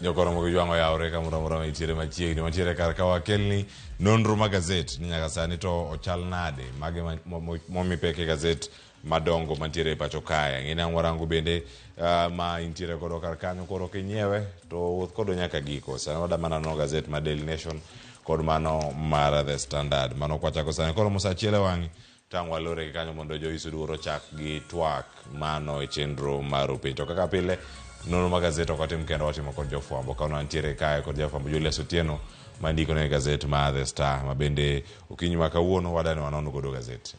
Jokoro mo gijwango yaore kamoro itiere machiegni mantiere kar ka wakelni nonro ma gazet ni nyaka sani to ochal nade mage momi peke gazet madongo mantiere pacho kae ngine angwarangu bende ma intiere kodo kar kanyo koro kinyiewe to wuoth kodo nyaka giko sani wada mana no gazet ma Daily Nation kod mano mar The Standard mano kwachako sani koro mosachiele wangi tangwa lore kanyo mondo jo isuduoro chak gi twak mano e chenro mar upinto kaka pile nono ma gazet okatim kendo watimo kod jofwambo kano antiere kae kod jofwambo Julius Otieno mandiko ne gazet ma The Star ma bende okinyi ma kawuono wadani wanono godo gazet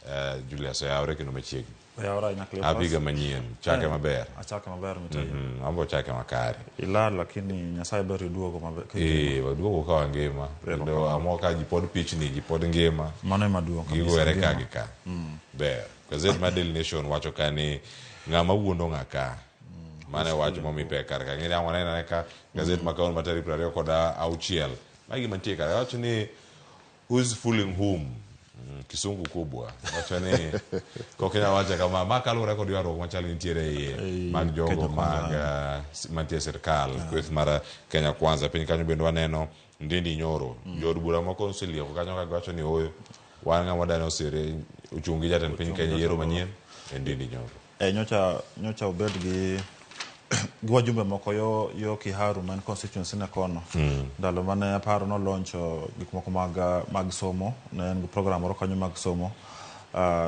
Julius yaore kendo machiegni yaora nyakle abiga manyien chake maber achake maber mitayo ambo chake makare ilal lakini nyasaye ber duogo maber waduogo ka wangima kendo amoka jipod pichni jipod ngima mano maduong giwere ka gi ka ber gazet ma Daily Nation wacho kani ngama wuondo ngaka mane wacho momi pe kar ka ngire angwana ka gazet makaon matari 20 kod auchiel magi mantie kar wacho ni who's fooling whom kisungu kubwa wacho ni kokenya wacha kama makalura kod yaro machal nitiere mag jogo mag mantie serikal kweth mara Kenya Kwanza piny kanyo bendo waneno Ndindi Nyoro jod bura ma konsilia kanyo ka wacho ni oyo wanga wadano osere uchungi jatan piny Kenya yero manyien Ndindi Nyoro nyocha obed gi wajumbe moko yo Kiharu man constituency na kono ndalo mane aparo no launch gik moko mag somo ne en program moro kanyo mag somo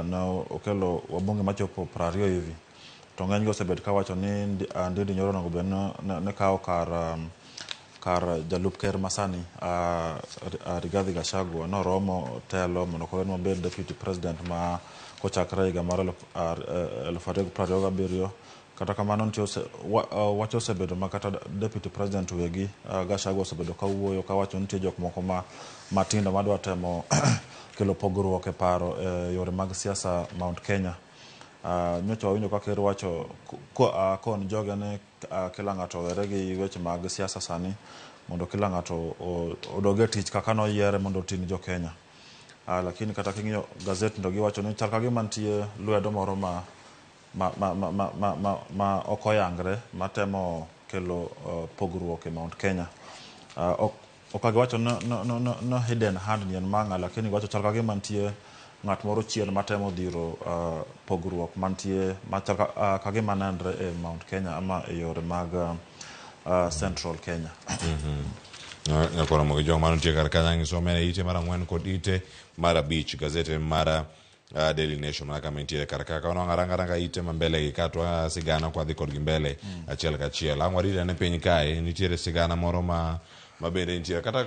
no okelo wabunge machopo 20 hivi to ng'eny go osebed ka wacho ni Ndindi Nyoro no ben ne kawo kar jalup ker masani Rigathi Gachagua no romo telo mondo ko en bed deputy president ma kochakre higa mar 2027 kata kamano ntie wacho osebedo ma kata deputy president wegi Gachagua osebedo ka wuoyo ka wacho nitie jok moko matindo madwa temo kelo pogruok e paro yore mag siasa Mount Kenya nyocha wawinjo ka ker wacho kon joga ne kila ng'ato were gi weche mag siasa sani mondo kila ng'ato odoge tich kaka no yiere mondo otin jo Kenya lakini kata king'io gazet ndo giwacho ni chal ka gima nitie lwedo moro ma okoyangre matemo kelo pogruok e Mount Kenya okagiwacho no hidden hand ni en manga lakini wacho chal ka gima nitie ng'at moro chien matemo dhiro pogruok mantie machal ka gima nenre e Mount Kenya ama e yore mag Central Kenya nyakoro mo jong mano tie kar kanyangi so mene ite mara ngwen kod ite mara beach gazete mara Daily Nation maka mentiere kar ka ono ngaranga ite mambele gi katwa sigana kwa dhi kod gimbele achiel ka achiel angwarira ne piny kae nitiere sigana moro ma bende nitiere kata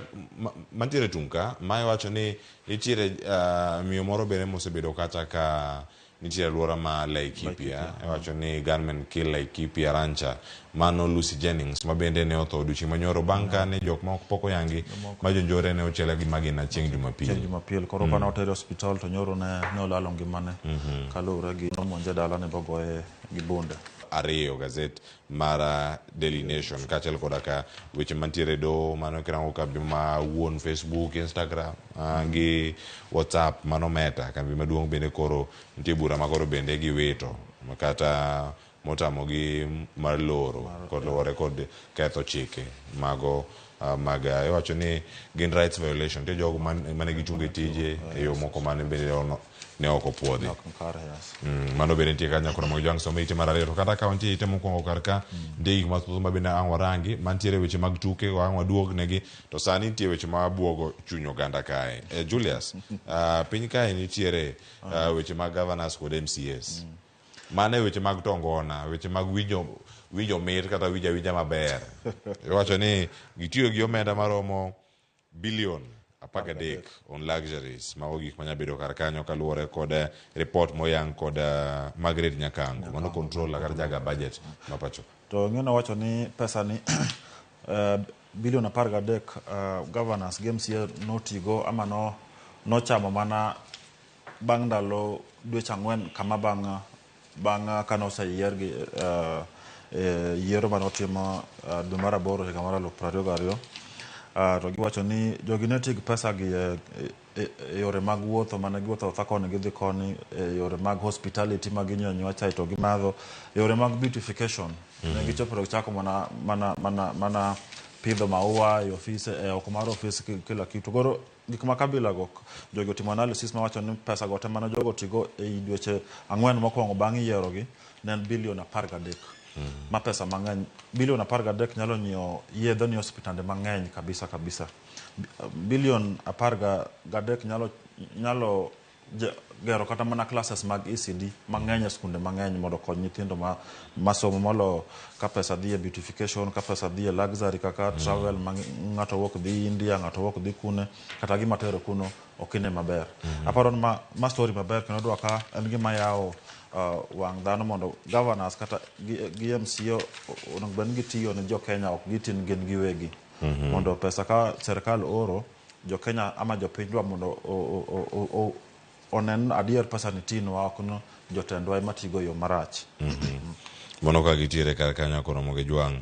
mantiere tunka mai wacho ni nitiere miyo moro bende mosebedo kata ka nitiere luora ma Laikipia wacho ni gunmen kill Laikipia rancher mano Lucy Jennings ma bende ne otho duchi manyoro banka ne jok ma poko yangi ma jonjore ne ochele gi magina chieng' Jumapil koro kana otere hospital to nyoro ne olalo ngimane kalure gi monje dala ne bogoe gi bunde ariyo gazet mara Daily Nation kachel kodaka weche mantiere do mano kirango kabima wuon Facebook Instagram gi WhatsApp mano Meta kambi maduong' bende koro nitie bura makoro bende gi wito makata motamo gi mar loro kod lore kod ketho chike mago maga wacho ni gin rights violation te jogo mane gichunge tije e yo moko mane bende ne oko puodhi mano bende nitie kanya kono jang somo ite mar ariyo to kata ka nitie ite mokwongo kar ka ndiki mathoth ma bende ang warangi mantiere weche mag tuke ang waduog negi to sani nitie weche ma buogo chuny oganda kae Julius piny kae nitiere weche mag governors kod MCAs mane weche mag tongona weche mag winjo mit kata winja maber wacho ni gitiyo gi omenda maromo bilion 13 on luxuries ma ogik manya bedo kar kanyo kaluore kod report moyang kod Margaret Nyakango mano controller kar jaga budget mapacho to ng'eno wacho ni pesa ni bilion 13 governors games here notigo ama no chamo mana bang' ndalo dweche 4 kama bang' kano oseyier gi yiero manotimo dwe mar 8 higa mar 2022 to giwacho ni jogi ne tig pesa gi yore mag wuotho mane giwuotho thakoni gidhi koni yore mag hospitality mag nyonywa chai to gimadho yore mag beautification ne gichopo chako mana pidho maua e ofise oko mar ofis kila kitu. Koro gik ma kabila go jogo timo analysis ma wacho ni pesa go te mano jogo tigo e dweche 4 mokwongo bang' yiero gi ne en bilion 13. Ma pesa mang'eny, bilion 13 nyalo nyiewo yedhe ni hospitande mang'eny kabisa. Bilion 13 nyalo gero kata mana classes mag ECD mang'eny e skunde mang'eny mondo kony nyithindo masomo molo ka pesa dhi e beautification, ka pesa dhi e luxury kaka travel, ng'ato wuok dhi India, ng'ato wuok dhi kune, kata gima tero kuno okine maber. Aparo ma story maber kendo dwa ka en gima yawo wang' dhano mondo governors kata gi MCO onego bed ni gitiyo ne jo Kenya, ok gitin gin giwegi. Mondo pesa ka serikal oro jo Kenya ama jo piny dwa mondo onen adier pesa ni tinwa ok no jotendwa ema tigo yo marach. Mono ka gitiere kar kanyo koromo gi jwang'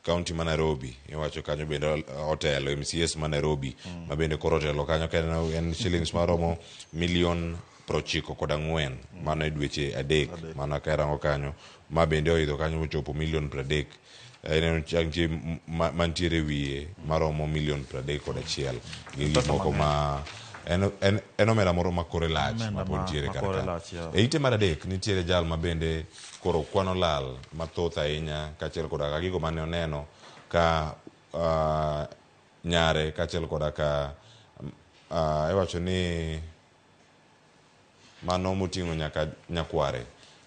county ma Nairobi iwacho kanyo bende otelo MCS ma Nairobi ma bende koro otelo kanyo en shillings maromo milion 94 mano e dweche 3 mano karango kanyo ma bende oidho kanyo mochopo milion 30. En changi mantiere wiye maromo milion 31 gi moko ma en omera moro makore lach ma pontiere kar e ite mar 3 nitiere jal ma bende koro kwano lal mathoth ahinya kachiel koda gigo mane oneno ka nyare kachiel koda ka iwacho ni mano moting'o nyaka nyakware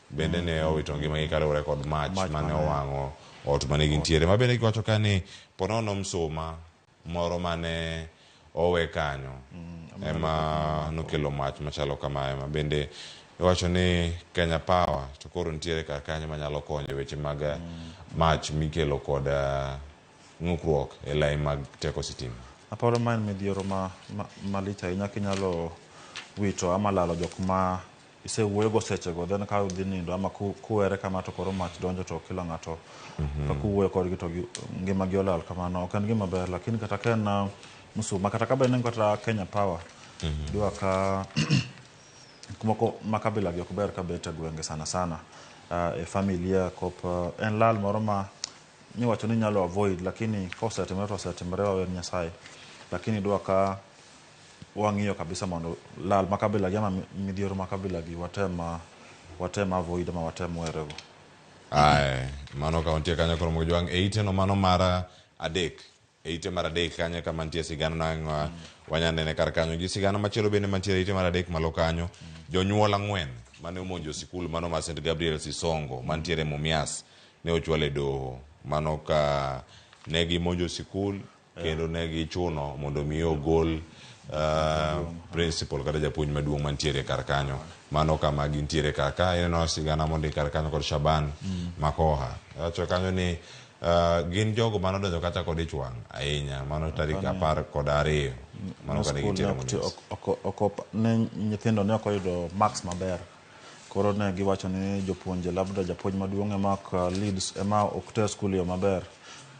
bende ne owito ngimagi kaluwore kod mach mane owang'o ot mane gintiere, ma bende giwacho ka ni ponono msuma moro mane owe kanyo ema nokelo mach machalo kamae, ma bende iwacho ni Kenya Power to koro nitiere kar kanyo manyalo konyo weche mag mach mikelo kod ng'ukruok e lai mag teko sitima. Aparo man midhiero malich ahinya kinyalo wito ama lalo jok ma isewuoyogo sechego, then ka udhi nindo ama kuwere kama to koro mach donjo to kila ng'ato ka kuwuoyo kodgi to ngimagi olal kamano ok en gima ber. Lakini kata ka en msuma kata ka bende kata Kenya Power dwa ka kumoko makabila gi ok ber ka bet e gwenge sana e familia kop en lal moro ma niwacho ni nyalo avoid, lakini kosetimore to osetimore, wawer Nyasaye. Lakini dwa ka wang'iyo kabisa mondo lal makabila gi ama midhiero makabila gi watema avoid ma watem werego. Mano ka ontie kanyo koro mo jwang' e ite no mano mara 3 e ite mar 3 kanyo ka mantie sigano na wanyanene kar kanyo gi sigano machielo bende mantie ite mar 3 malo kanyo jonyuol 4 mane omonjo sikul mano ma St Gabriel Sisongo mantiere Mumias ne ochwale doho. Mano ka negi monjo sikul kendo negi chuno mondo mi ogol principal kata japuonj maduong' mantiere kar kanyo. Mano kama gintiere kaka eno sigana mondi kar kanyo kod Shaban Makoha. Acho kanyo ni gin jogo mano donjo kata kod ichwang' ahinya mano tarik 12 mano ka gintiere ne nyithindo ne ok oyudo marks maber, koro ne giwacho ni jopuonje labda japuonj maduong' ema leads ema ok ter skul yo maber.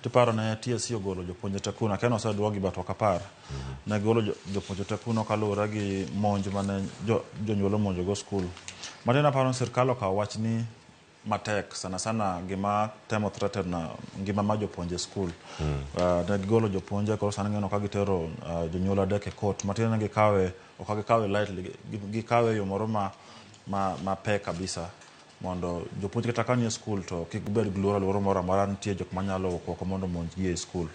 Tiparo ne TSC ogolo jopuonje te kuno keno oseduogi bat ok apar ne golo jopuonje te kuno kaluwore gi monj mane jonyuol omonjo go skul. Matena paro sirkal okawo wach ni matek sana gima temo threaten na ngima ma jopuonje skul. Ne gigolo jopuonje koro sana ngeno ka gitero jonyuol adek e court. Matena gikawe ok gikawe lightly, gikawe yo moro ma pe kabisa mondo jopuonje kata kanie skul to kik bed luoro moro amora nitie jok manyalo oko mondo monjgi e skul.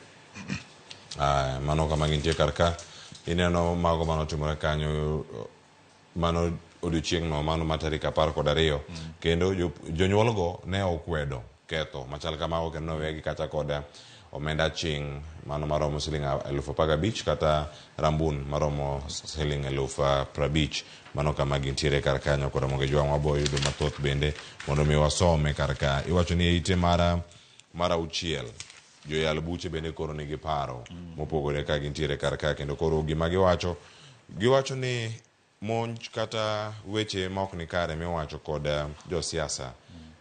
Mano kama gintie kar ka ineno mago mano timore kanyo mano odiochieng' no mano matarik 12 kendo jonyuolgo ne okwedo ketho machal kamago kendo nowegi kata kod omenda ching' mano maromo siling 15,000 kata rambun maromo siling 50,000. Mano kama gintiere kar kanyo koro moge jwang' waboyo yudo mathoth bende mondo mi wasome kar ka. Iwacho ni ite mara 6 joyal buche bende koro nigi paro mopogore ka gintiere kar ka kendo koro gima giwacho ni monj kata weche ma ok ni kare miwacho kod josiasa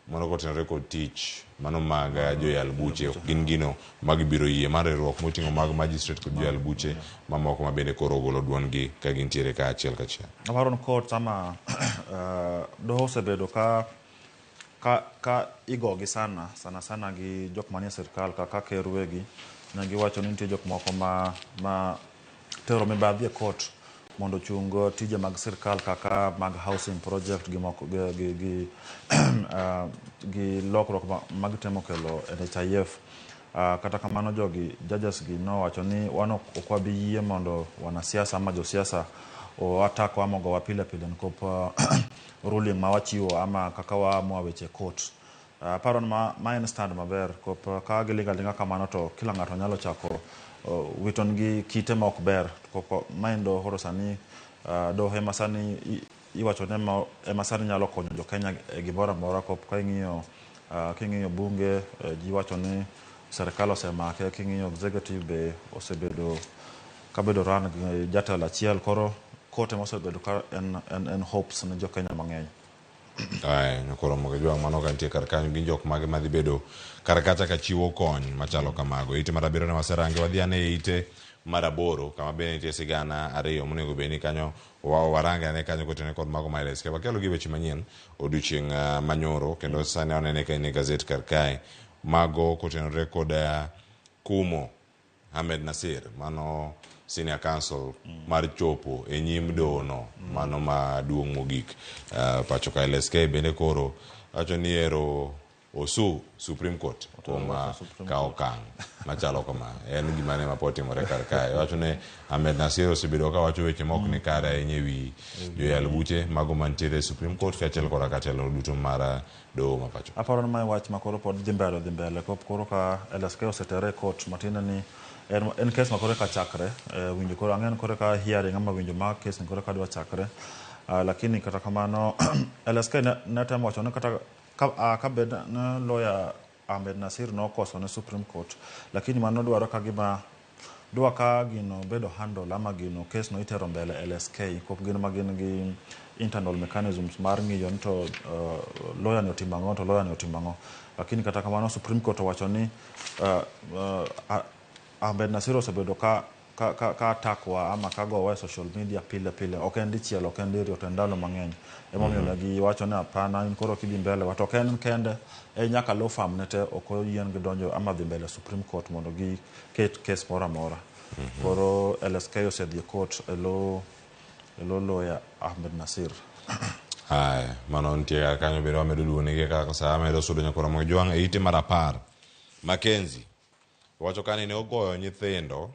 mondo kotenore kod tich mano mag joyal buche ok gin gino magibiro yie mar riwruok moting'o mag magistrate kod joyal buche mamoko ma bende koro ogolo duongi ka gintiere ka achiel kachiel. Aparo ni court ama doho osebedo ka ka igogi sana gi jok manie sirkal kaka ker wegi ne giwacho ni nitie jok moko ma tero mibadhi e court mondo chung tije mag sirkal kaka mag housing project gi lokruok mag temo kelo NHIF. Kata kamano jogi judges gi nowacho ni wan ok wabi yie mondo wanasiasa ama josiasa atako ama gowa pile nikop ruling ma wachiwo ama kaka waamua weche court. Paro ma en stand maber kop ka gilinga kamano to kila ng'ato nyalo chako witon gi kite ma ok ber kop maindo horo sani doho ema sani iwacho ne ema sani nyalo konyo jo Kenya e gimoro amora kop ka ing'iyo bunge ji wacho ni serikal osemake, king'iyo executive be osebedo kabedo ran gi jatelo achiel, koro kote mosebedo ka en hopes ne jo Kenya mang'eny. Koro moge jwang' mano ka nitie kar kanyo gin jok mage madhi bedo kar kacha ka chiwo kony machalo kamago. Ite mar abiriyo ne waserange, wadhi ane e ite mar aboro kama bende nitie sigana ariyo monego bed ni kanyo warange ane kanyo kotene kod mago ma LSK wakelo gi weche manyien odiochieng' manyoro, kendo sani wanene ka ne gazet kar kae mago kotenore kod kumo Ahmed Nasir, mano senior counsel mar chopo e nyim dono mano maduong' mogik pacho ka LSK bende koro wacho ni ero osu Supreme Court kuom kao okang' machalo kama. En gima ne mapotimore kar kae. Wacho ne Ahmed Nasir osebedo ka wacho weche mok ni kare ahinya ewi joyal buche mago mantiere Supreme Court kaachiel kod telo duto mar doho ma pacho. Aparo ni mae wach makoro pod dhi mbele koro ka LSK osetere court matinde ni en kes makoro ka chakre winjo koro ang'en koro ka hearing ama winjo ma kes ni koro ka dwa chakre, lakini kata kamano LSK ne temo wacho ni kata ka bed na lawyer Ahmed Nasir nokoso ne Supreme Court, lakini mano dwaro ka gima dwa ka gino bedo handle ama gino kes no itero mbele LSK kop gino magin gi internal mechanisms mar ng'iyo to lawyer ni otimang'o to lawyer ni otimang'o, lakini kata kamano Supreme Court wacho ni Ahmed Nasir osebedo ka atakwa ama ka gowa e social media pile ok en dichiel ok en diriyo to en ndalo mang'eny emomiyo ne giwacho ni hapana, in koro kidhi mbele wato ok en kende nyaka law firm ne te ok oyien gi donjo ama dhi mbele Supreme Court mondo gi ket kes moro amora. Koro LSK osedhi court elo lawyer Ahmed Nasir. Mano nitie kanyo bende wamedo duonegi kaka sa amedo sudo nyakoro moge jwang' e ite mar 10 Mackenzie wacho kani ne ogoyo nyithindo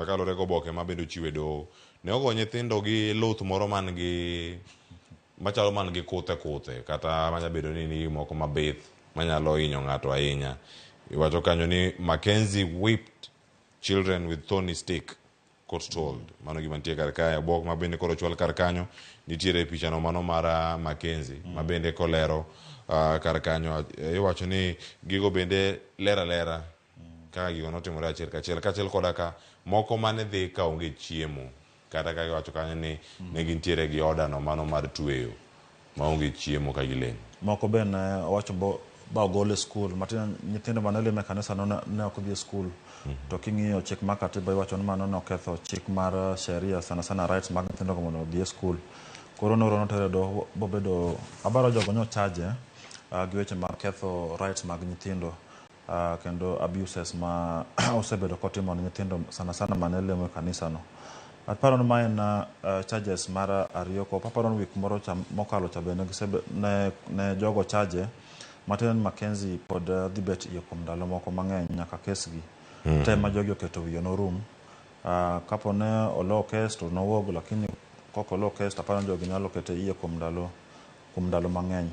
kalore go boke mabedo chiwe doho, ne ogoyo nyithindo gi luth moro machalo man gi kuthe kata manya bedo ni moko mabith manyalo hinyo ng'ato ahinya. Iwacho kanyo ni Mackenzie whipped children with thorny stick, court told. Mano gima nitie kar kae bok mabende koro chwal kar kanyo nitiere picha no mano mar Mackenzie mabende kolero kar kanyo. Iwacho ni gigo bende lera kaka gigo notimore achiel koda ka moko mane dhi ka onge chiemo kata ka iwacho kanyo ni ne gintiere gi odano mano mar tweyo ma onge chiemo ka gileng'. Moko bende wacho ba ogol e skul matin nyithindo mane lime kanisa ne ok dhi e skul. To king'iyo chik ma katiba iwacho ni mano ne oketho chik mar sheria sana rights mag nyithindo mondo odhi e skul. Koro noro notere doho bobedo abaro jogo nyochaje gi weche mag ketho rights mag nyithindo kendo abuses ma osebedo kotimo ne nyithindo sana mane lemo e kanisa no. Aparo ni ma en charges mar ariyo ko aparo ni week moro mokalo cha bende ne jogo chaje Martin Mackenzie pod dhi bet iyo kuom ndalo moko mang'eny nyaka kes gi tema jogi oketo wiyo no rum. Kapo ne olo kes to nowuog, lakini koko olo kes to aparo jogi nyalo kete iye kuom ndalo mang'eny.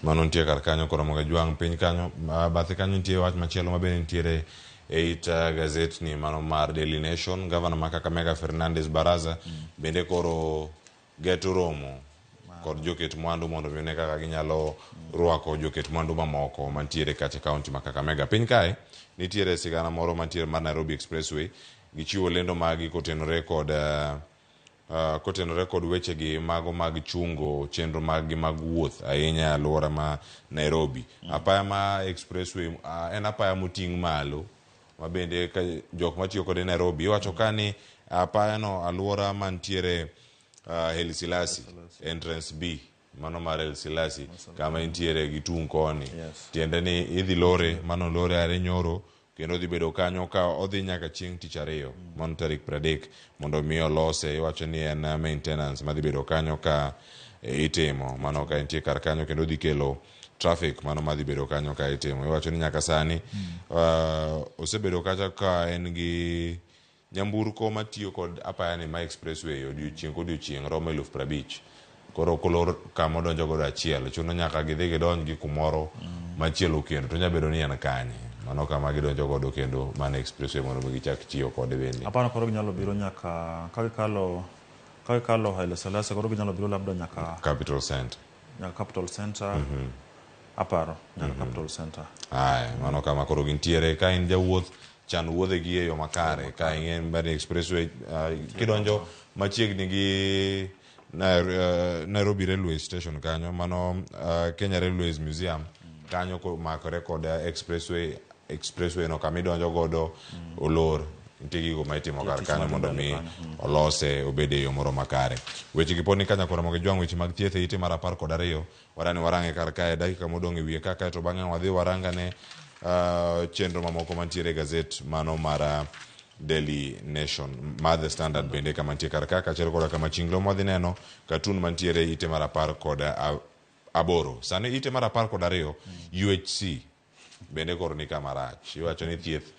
Mano nitie kar kanyo koro moge jwang' piny kanyo bathe kanyo nitie wach machielo mabende nitiere e it gazet ni mano mar Daily Nation. Governor ma Kakamega Fernandes Baraza bende koro geto romo kod joket mwandu mondo vione kaka ginyalo rwako joket mwandu mamoko mantiere kache kaunti ma Kakamega. Piny kae nitiere sigana moro mantiere mar Nairobi Expressway, gichiwo lendo magi kotenore kod weche gi mago mag chungo chenro mag wuoth ahinya alwora ma Nairobi. Apaya ma Expressway en apaya moting' malo mabende ka jok matiyo kode Nairobi iwacho kani apaya no alwora mantiere Haile Selassie entrance B mano mar El Silasi kama intiere gi tung koni. Yes. Tiende ni idhi lore, mano lore are nyoro, kendo dhi bedo kanyo ka odhi nyaka chieng' tich ariyo, mano tarik 30, mondo mi olose. Iwacho ni en maintenance madhi bedo kanyo ka itimo, mano ka intie kar kanyo, kendo dhi kelo traffic mano madhi bedo kanyo ka itimo. Iwacho ni nyaka sani osebedo kacha ka en gi nyamburko matiyo kod apayani ma expressway odiochieng' kodiochieng' romo 50,000. Koro kolor kama odonjo godo achiel, chuno nyaka gidhi gidonj gi kumoro machielo kendo, to nyalo bedo ni en kanye, mano kama gidonjo godo kendo mano expressway mondo gichak tiyo kode bende. Aparo koro ginyalo biro nyaka ka gikalo Haile Selassie, koro ginyalo biro labda nyaka Capital Center. Nyaka Capital Center. Aparo nyaka Capital Center. Aya, mano kama koro gintiere. Ka in jawuoth, chan wuodhe gi e yo makare. Ka ing'en bani expressway kidonjo machiegni gi Nairobi Railway Station kanyo, mano Kenya Railways Museum, kanyo makore kod expressway no kama idonjo godo olor. Nitie gigo ma itimo kar kanyo mondo mi olose obede e yo moro makare. Weche gi pod ni kanya kora mogi jwang' weche mag thieth e ite mar 12 warani warange kar kae dakika modong' e wiye kaka, to bang'e wadhi warangane chenro mamoko mantiere gazet mano mar Daily Nation, mar The Standard bende kama nitie kar kaka, achiel koda kama chinglo mwadhi neno katun mantiere ite mar 18. Sani ite mar 12 UHC bende koro ni kama rach. Iwacho ni thieth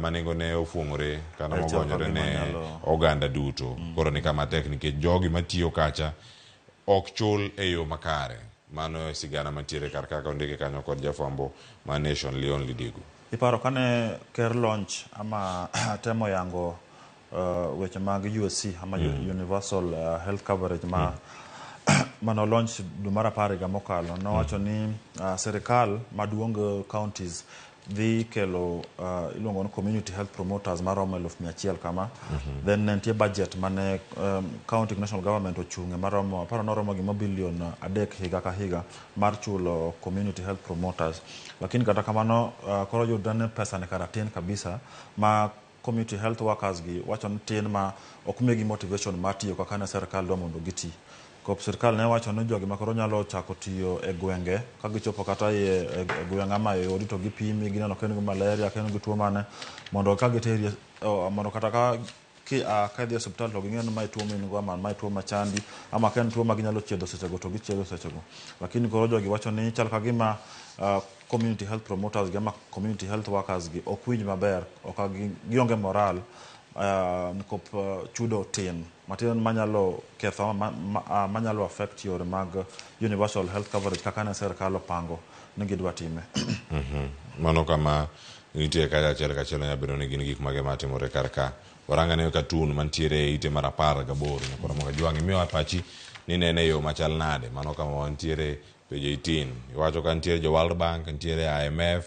manengo ne ofuong'ore kana mogonyore ne oganda duto, koro ni kama tek nikech jogi matiyo kacha ok chul e yo makare. Mano e sigana mantiere kar kaka ondike kanyo kod jafwambo ma Nation Leon Lidigo. Iparo kane ker launch ama temo yango weche mag USC ama Universal Health Coverage mano launch dwe mar 10 mokalo, nowacho ni serikal maduong' counties dhi kelo iluongo ni community health promoters maromo 100,000 kama. Then nitie budget mane county national government ochung'e maromo, aparo noromo gi bilion 3 higa ka higa mar chulo community health promoters. Lakini kata kamano koro yudane pesa ne kara tin kabisa, ma community health workers gi wacho ni tin, ma ok migi motivation mar tiyo kaka ne serikal dwa mondo giti. Kop serikal ne wacho ni jogi makoro nyalo chako tiyo e gwenge, ka gichopo kata e gwenge ama e odi to gipimi, gineno ka en gi malaria, ka en gi tuo mane, mondo ka giteri mondo kata ka dhi e osiptal to ging'e ni mae tuo mingo ama mae tuo machandi, ama ka en tuo ma ginyalo chiedho sechego to gichiedho sechego. Lakini koro jogi wacho ni chal ka gima community health promoters gi ama community health workers gi ok winj maber, ok gionge moral nikop chudo tin matin manyalo ketho manyalo affect yore mag universal health coverage kaka ne serikal opango ni gidwa time. Mano kama nitie kacha achiel kachiel nyalo bedo ni gin gik mage matimore kar ka. Warangane katun mantiere e ite mar 18 nyakora moga jwang' imiyo pachi ni nene yo machal nade. Mano kama wantiere page 18, iwacho ka ntiere jo World Bank, ntiere IMF,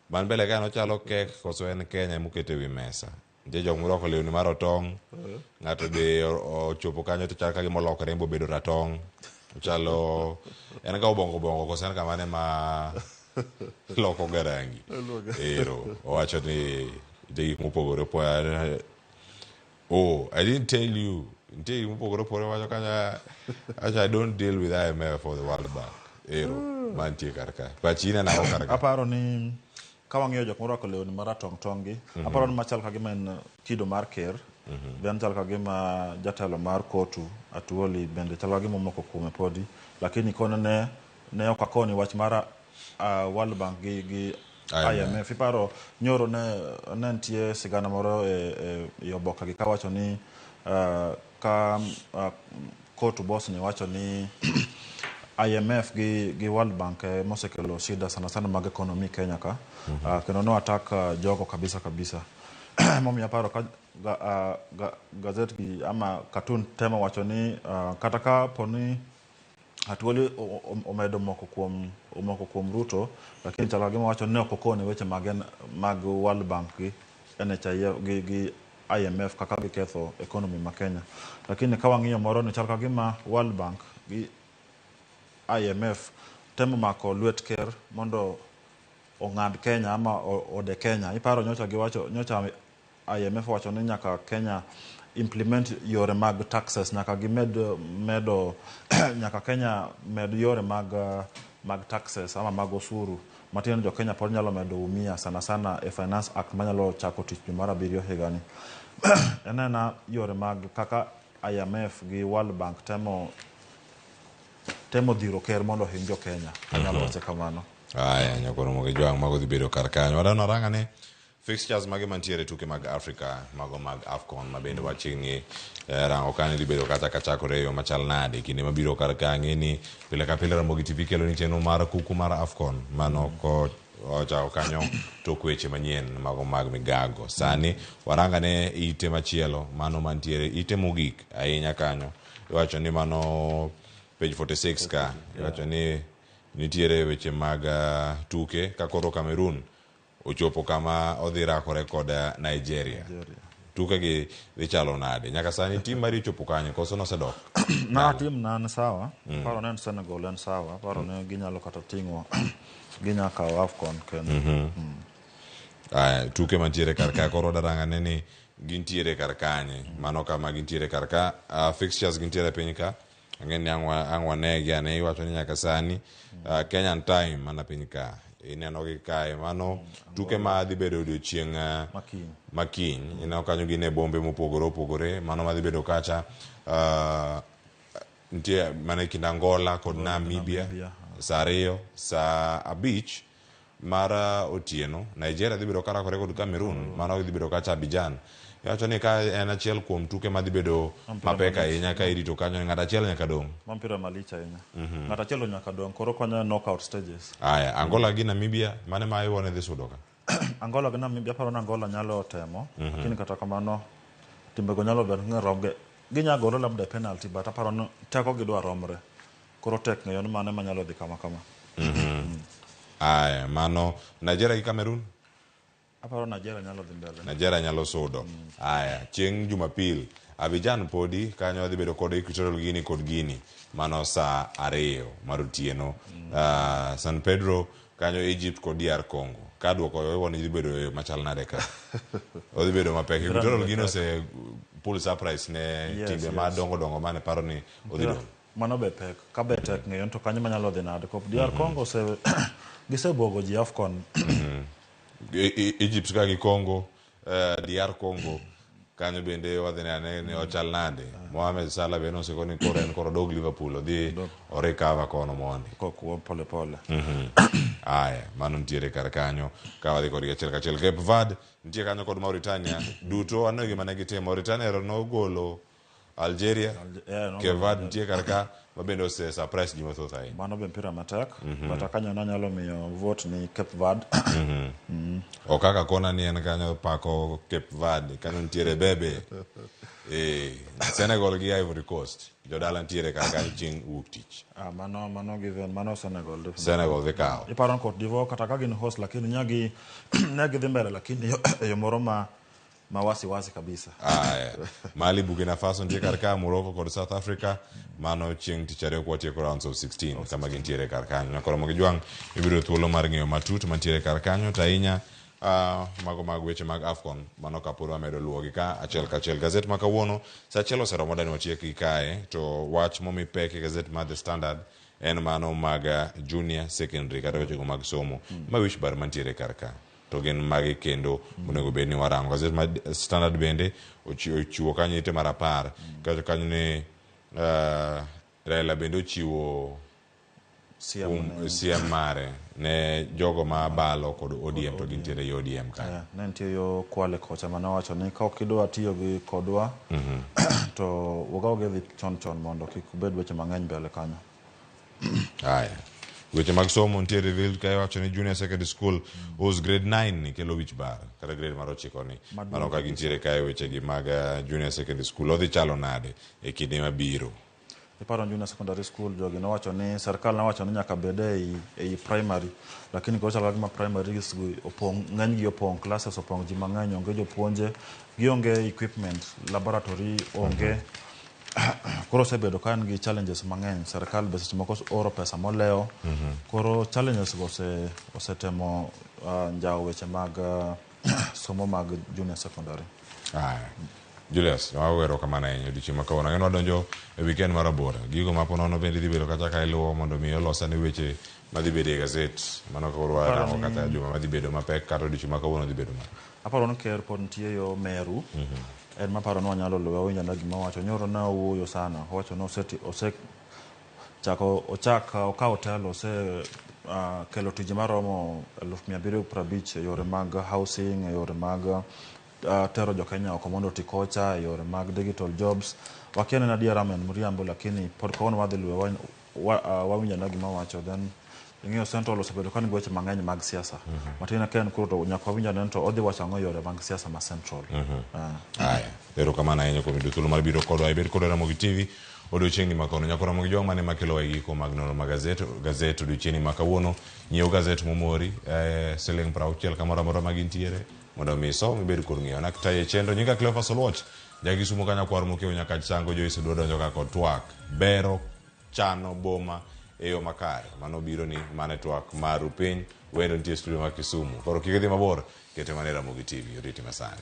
ban mbele ka nochalo kek koso en Kenya mukete wi mesa. Nitie jok morwako lewni mar otong', ng'ato be ochopo kanyo to chal ka gima olokore bo bedo ratong', ochalo en ka obongo koso en kamane ma loko ga rangi. Ero owacho ni nitie gik mopogore opogore. Oh, I didn't tell you. Nitie gik mopogore opogore wacho kanya I don't deal with IMF or the World Bank. Ero mantie kar ka. Pachine na kar ka. Aparo ni ka wang'iyo jok morwako lewni mar tong' gi, aparo ni machal ka gima en kido mar ker, ben chal ka gima jatelo mar kotu Atuoli bende chal ka gima omoko kuome podi, lakini kono ne ok akoni wach mar World Bank gi IMF. Iparo nyoro ne nitie sigana moro e oboke gi kawacho ni ka kotu boss ni wacho ni IMF gi World Bank mosekelo shida sana mag ekonomi Kenya ka, kendo no attack jogo kabisa. Momi aparo ka gazet gi ama cartoon tema wacho ni kata ka poni Atuoli omedo moko kuom Ruto, lakini chal gima wacho ni ok okone weche mag World Bank gi NHIF gi IMF kaka giketho ekonomi ma Kenya. Lakini ka wang'iyo moro ni chal ka gima World Bank gi IMF temo mako lwet ker mondo ong'ad Kenya ama ode Kenya. Iparo nyocha IMF wacho ni nyaka Kenya implement yore mag taxes nyaka medo nyaka Kenya med yore mag taxes ama mag osuru matiende jo Kenya pod nyalo medo umia sana e Finance Act manyalo chako tich mar 7 higani. Enena yore mag kaka IMF gi World Bank temo dhiro ker mondo hiny jo Kenya anyalo wache kamano. Aya nyakoro moge jwang mago dhi bedo kar kanyo wadano rangane fixtures mage mantiere tuke mag Africa mago mag AFCON mabende wachiegni rango kane dhi bedo kata kachakore yo machal nade kinde mabiro kar kanyo ni pile ka pile Ramogi TV kelo ni chenro mar kuku mar AFCON mano ko ochako kanyo tok weche manyien mago mag migago sani warangane ite machielo mano mantiere ite mogik ahinya kanyo iwacho ni mano page 46 ka iwacho ni nitiere weche mag tuke ka koro Cameroon ochopo kama odhi rakore kod Nigeria. Tuke gi dhi chalo nade nyaka sani tim mari chopo kanyo koso nosedok na tim nan sawa paro ne Senegal en sawa paro ne ginyalo kata tingo ginyaka AFCON kendo tuke mantiere kar ka koro darangane ni gintiere kar kanye mano kama gintiere kar ka fixtures gintiere piny ka ngeni angwanegi ane iwacho ni nyaka sani Kenyan time mana piny ka ineno gi kae mano tuke ma dhi bedo odiochieng' makiny ineno kanyo gin e bombe mopogore opogore mano ma dhi bedo kacha nitie mana kind Angola kod Namibia saa 2 saa 5 mar otieno. Nigeria dhi bedo karakore kod Cameroon mano dhi bedo kacha Abidjan. Iwacho ni ka en achiel kuom tuke ma dhi bedo mapek ahinya ka irito kanyo ng'at achiel nyaka dong' mampira malich ahinya ng'at achiel nyaka dong' koro konyo knockout stages. Aya Angola gi Namibia mane ma iwone dhi sudo ka Angola gi Namibia paro na Angola nyalo temo lakini kata kamano timbego nyalo bedo ng'eroge ginyagore labda penalty but aparo no teko gidwa romre koro tek ng'eyo ni mane manyalo dhi kama aya mano Nigeria gi Cameroon aparo Nigeria nyalo dhi mbele Nigeria nyalo sudo aya chieng' Jumapil Abidjan podi kanyo dhi bedo kod Equatorial Guinea kod Guinea mano saa 2 mar otieno. San Pedro kanyo Egypt kod DR Congo ka duoko iwoni dhi bedo machal nade ka odhi bedo mapek Equatorial Guinea se pull surprise ne timbe madongo mane paro ni odhi bedo mano be pek ka be tek ng'eyo to kanyo manyalo dhi nade kop DR Congo se gisebogo ji AFCON Egypt ka gi Congo DR Congo kanyo bende wadhi ne ochal nade. Mohamed Salah beno se koni koro dog Liverpool odhi orecover kono mondi kokuo pole aya mano ntiere kar kanyo ka wadhi kod achiel kachiel. Cape Verde ntie kanyo kod Mauritania duto anno gima ne gitimo. Mauritania no golo Algeria Cape Verde ntie kar ka mabende ose surprise ji mathoth ahinya mano be mpira matek but kanyo nanyalo miyo vote ni Cape Verde okaka kona ni en kanyo pako Cape Verde kanyo ntiere bebe Senegal gi Ivory Coast jodala ntiere kar kanyo chieng' wuok tich mano given mano Senegal dhi kawo iparo Cote d'Ivoire kata ka gin host lakini nyagi dhi mbele lakini yo moro ma wasi kabisa. Mali Burkina Faso ntie kar ka Morocco kod South Africa mano chieng' tich ariyo kwatieko rounds of 16 kama gintiere kar kanyo nakoro mogi jwang' ibiro thuolo mar ng'eyo matut mantiere kar kanyo tainya mago mag weche mag AFCON mano kapuro amedo luwogi ka achiel kachiel. Gazet ma kawuono sa achiel oseromo dani watieki kae to wach momi pek e gazet mar The Standard en mano mag junior secondary kata wechego mag somo ma wich bar mantiere kar ka to gin magi kendo onego bed ni warango. Gazet mar Standard bende ochiwo kanyo ite mar 10 kata kanyo ni Raila bende ochiwo siem mare ne jogo ma balo kod ODM to gintiere i ODM ka ne ntie yo Kwale kocha manawacho ni ka ok idwa tiyo gi kodwa to ugaoge dhi chon mondo kik ubed weche mang'eny mbele kanyo. Aya weche mag somo ntie revealed ka iwacho ni junior secondary school was grade 9 ni kelo wich bar kata grade mar 9 ni mano ka gintiere kae weche gi mag junior secondary school odhi chalo nade e kinde mabiro. Iparo junior secondary school jogi nowacho ni serikal nowacho ni nyaka bede ei primary lakini ko chala gima primary opong ng'eny gi opong classes opong ji mang'eny onge jopuonje gionge equipment laboratory onge koro sebedo kan gi challenges mang'eny serikal be seche moko oro pesa moleo koro challenges go osetemo njao weche mag somo mag junior secondary. Julius, wawero kamano ahinya odiochieng' ma kawuono. Ng'en wadonjo e weekend mar aboro. Gigo ma po nono bende dhi bedo kata ka iluwo mondo mi olosane weche madhi bedo e gaset. Mano koro warango kata juma madhi bedo mapek kata odiochieng' ma kawuono dhi bedo ma. Aparo ni ker pod nitie yo Meru. En maparo ni wanyalo luwe winjana gima wacho. Nyoro ne owuoyo sana. Owacho ni okawo telo kelo tije maromo 750 e yore mag housing, e yore mag tero jo Kenya oko mondo oti kocha, e yore mag digital jobs. Wakia ni adiera men mriambo, lakini pod kawuono wadhi luwe wawinjana gima wacho. Then ing'eyo Central osebedo ka nigi weche mang'eny mag siasa. Matin ka en kuro to nyaka wawinjane to odhi wacho ang'o yore mag siasa ma Central. Aya, erokamano ahinya kuom yudo thuolo mar biro kodwa. Ibed kodwa Ramogi TV odiochieng'ni ma kawuono. Nyako Ramogi jogo mane makelo giko mag nono mag gazet odiochieng'ni ma kawuono. Nyiew gazet momori siling 60 kamoro amora ma gintiere mondo mi isom ibed kod ng'eyo. Naktaye chenro nyinga Cleophas Oluoch. Jagi sumo kanya kwar mokiewo nyaka chango Joyce dwa donjo ka kod twak. Bero chano boma e yo makare. Mano biro ni mane twak maru piny. Wendo nitie studio ma Kisumu. Koro kik idhi mabor. Kete mane Ramogi TV. Oriti masani.